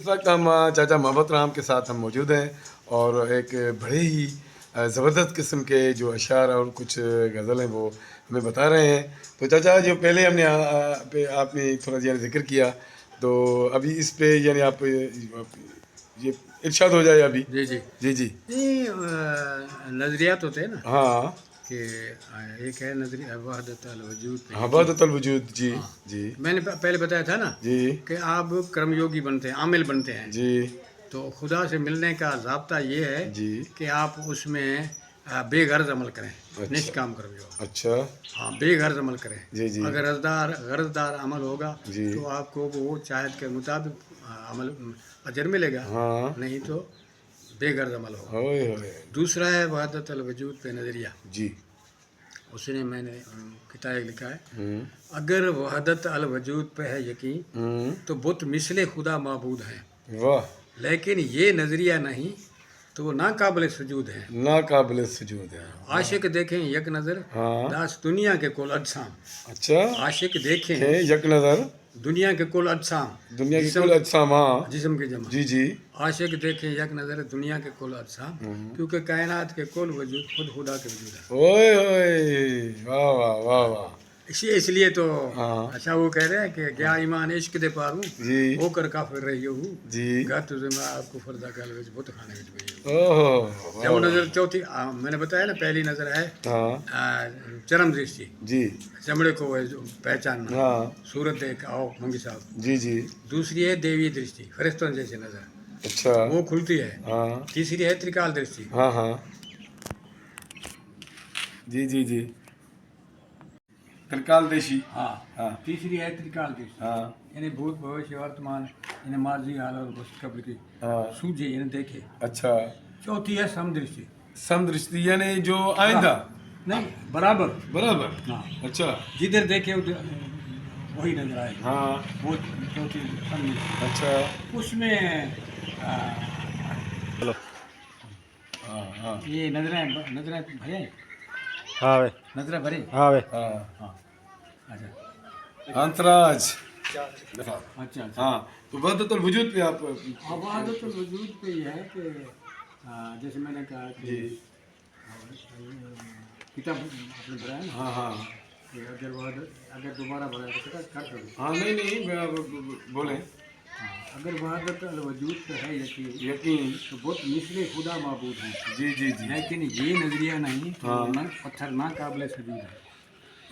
इस वक्त हम चाचा मोहब्बत राम के साथ हम मौजूद हैं और एक बड़े ही ज़बरदस्त किस्म के जो अशार और कुछ गज़ल हैं वो हमें बता रहे हैं। तो चाचा जो पहले हमने पे आपने थोड़ा ज़्यादा ज़िक्र किया, तो अभी इस पे यानी आप ये इरशाद हो जाए अभी। जी जी जी जी। ये नज़रियात होते हैं ना हाँ कि एक है नजरिया वहदत अल वजूद पे हाँ, यकीन। वहदतुल वजूद। जी हाँ, जी मैंने पहले बताया था ना जी कि आप कर्मयोगी बनते हैं, आमिल बनते हैं। जी तो खुदा से मिलने का ज़ाब्ता ये है जी। कि आप उसमें बेगर्ज अमल करें, अच्छा निष्काम कर्मयोग। अच्छा। हाँ, बेगर्ज अमल करें। जी जी अगर गर्जदार अमल होगा जी। तो आपको वो चाहत के मुताबिक अमल अजर मिलेगा, हाँ। नहीं तो बेगर्ज अमल होगा। ओए होए। दूसरा है वहदत अल वजूद पे नज़रिया। जी। उसने मैंने किताब लिखा है, हम्म अगर वहदत अल वजूद पे है यकीन तो बुत मिसले खुदा माबूद हैं, वाह। लेकिन ये नज़रिया नहीं तो वो नाकाबिल सजूद हैं। नाकाबिल सुजूद है। वाह। आशिक देखें यक नज़र हाँ। दास दुनिया के कुल अजसाम। अच्छा। आशिक देखें खे यक नज़र दुनिया के कुल अजसाम, दुनिया की जिसम कुल अजसाम। हाँ। जिसम के जमा। जी जी। आशिक देखें यक नज़र दुनिया के कुल अजसाम, क्योंकि कायनात के कुल वजूद खुद खुदा के वजूद है। ओए होए। वाह वाह वाह वाह। इसलिए तो हाँ। अच्छा वो कह रहे हैं कि क्या ईमान इश्क दे पारूं जी होकर काफिर रही हूँ जी। गा तुझे मैं आपको फर्दा कल विच बुत खाने विच गई हूँ। ओहो। जब वाह नज़र वाह। चौथी मैंने बताया ना, पहली नज़र है हाँ। चरम दृष्टि, जी। चमड़े को जो पहचानना, हाँ। सूरत देख आओ मंगी साहब। जी जी। दूसरी है देवी दृष्टि, फरिश्तों जैसी नज़र, अच्छा। वो खुलती है। हाँ तीसरी है त्रिकाल दृष्टि। हाँ हाँ। जी जी जी। त्रिकाल देशी। हाँ, हाँ तीसरी है त्रिकाल दृष्टि, हाँ यानी भूत भविष्य वर्तमान, यानी माजी हाल और कब्र की हाँ। सूझे, यानी देखे। अच्छा। चौथी है समदृष्टि, समदृष्टि यानी जो आइंदा। नहीं बराबर। बराबर। हाँ, अच्छा। जिधर देखे उधर वही नजर आएगा, हाँ। वो चौथी समदृष्टि। अच्छा। उसमें आ, हाँ हाँ ये नजरें नजरें भरे, हाँ भाई। नजरें भरे। हाँ भाई। हाँ। हाँ, अच्छा अंतराज। अच्छा अच्छा। हाँ। तो वहदतुल वजूद पे आप। अब आदत वजूद पे ये है कि जैसे मैंने कहा कि जी। किताब आपने पढ़ा है ना हाँ हाँ कि अगर दोबारा भरा तो कर दो। हाँ। नहीं नहीं बोले। हाँ, अगर वहदत अल वजूद पे है यकीन यकीन। तो बहुत मिसले खुदा मबूद हैं, जी जी जी। लेकिन ये नज़रिया नहीं तो हाँ। न पत्थर ना काबिल सजूद है।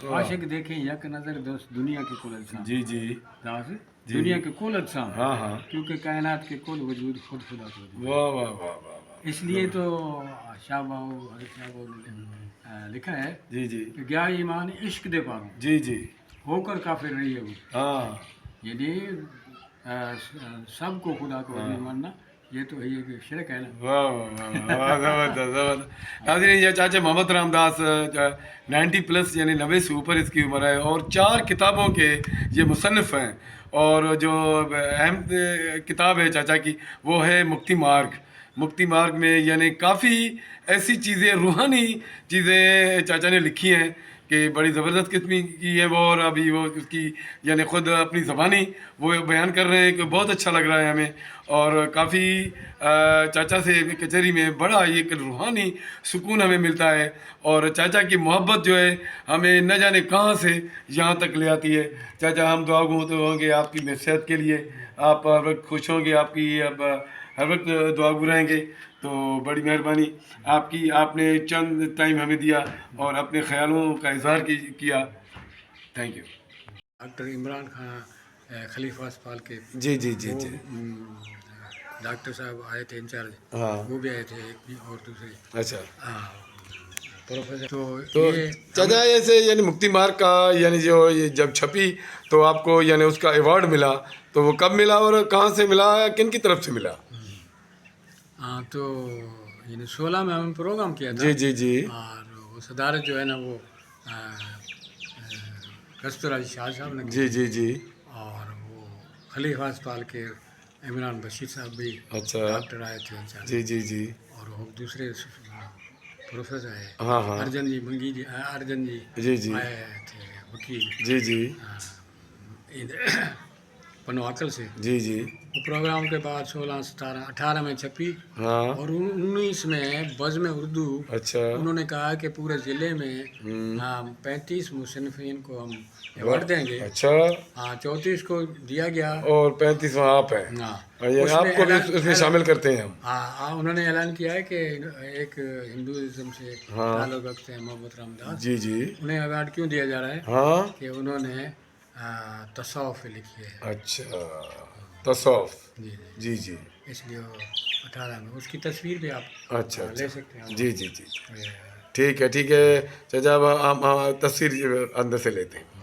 वाह। आशिक देखें यक नज़र दोस्त दुनिया के कुल अजसाम। जी जी दास जी। दुनिया के कुल अजसाम, हाँ हाँ। क्योंकि कायनात के कुल वजूद खुद खुदा के वजूद। वाह वाह वाह वाह वाह। इसलिए तो शाहबाऊ हज़रत शाहबाऊ ने लिखा है जी जी कि क्या ईमान इश्क दे पारूं जी जी। होकर काफिर रही है वो, हाँ यानी सबको खुदा को वजूद मानना, ये तो है कि शिरक है ना। वाह वाह वाह वाह, जबरदस्त जबरदस्त। नाज़रीन, ये चाचा मोहम्मद रामदास 90 प्लस यानी 90 से ऊपर इसकी उम्र है और 4 किताबों के ये मुसन्निफ़ हैं। और जो अहम किताब है चाचा की वो है मुक्ति मार्ग। मुक्ति मार्ग में यानी काफ़ी ऐसी चीज़ें, रूहानी चीज़ें चाचा ने लिखी हैं कि बड़ी ज़बरदस्त किस्म की है वो। और अभी वो उसकी यानी ख़ुद अपनी ज़बानी वो बयान कर रहे हैं कि बहुत अच्छा लग रहा है हमें। और काफ़ी चाचा से कचहरी में बड़ा एक रूहानी सुकून हमें मिलता है। और चाचा की मोहब्बत जो है हमें न जाने कहाँ से यहाँ तक ले आती है। चाचा हम दुआ गो तो होंगे आपकी सेहत के लिए, आप हर वक्त खुश होंगे, आपकी अब हर वक्त दुआ गो रहेंगे। तो बड़ी मेहरबानी आपकी, आपने चंद टाइम हमें दिया और अपने ख्यालों का इजहार किया। Thank you. Doctor Imran Khan Khalifa अस्पताल के जी जी जी वो जी। डॉक्टर साहब आए थे इंचार्ज, हाँ। वो भी आए थे, एक भी और दूसरे अच्छा। प्रोफेसर। तो तो ये चाचा ऐसे यानी मुक्ति मार्ग का यानी जो ये जब छपी तो आपको यानी उसका अवार्ड मिला, तो वो कब मिला और कहाँ से मिला, किन की तरफ से मिला? हाँ, तो यानी 16 में हमने प्रोग्राम किया था। जी जी जी और वो सदारत जो है ना वो कस्तूर अली शाह साहब ने की जी थी। जी जी। और वो खलीफा अस्पताल के इमरान बशीर साहब भी अच्छा। डॉक्टर आए थे इंचार्ज। जी जी जी। और वो दूसरे प्रोफेसर आए, हाँ हाँ। अर्जन जी मंगी जी, अर्जन जी जी जी आए थे वकील जी जी पनवाकल से। जी जी। वो प्रोग्राम के बाद 16, 17, 18 में छपी हाँ। और 19 में बज़्म उर्दू अच्छा। उन्होंने कहा कि पूरे ज़िले में 35 मुसन्निफ़ीन को हम अवार्ड देंगे। अच्छा। हाँ, 34 को दिया गया। और 35वां आप हैं। हाँ, और यानी उसमें आपको भी ऐलान उसमें शामिल करते हैं हम। हाँ, उन्होंने ऐलान किया है कि एक हिंदुइज्म से हाँ। ताल्लुक़ रखते हैं मोहम्मद रामदास, जी जी। उन्हें अवार्ड क्यों दिया जा रहा है हाँ। कि उन्होंने तसव्वुफ़ लिखी है। अच्छा, तसव्वुफ़। जी जी, जी जी। इसलिए वो 18 में उसकी तस्वीर भी आप अच्छा अच्छा। ले सकते हैं। जी जी जी। ये, ठीक है ठीक है। चाचा अब हम तस्वीर अंदर से लेते हैं।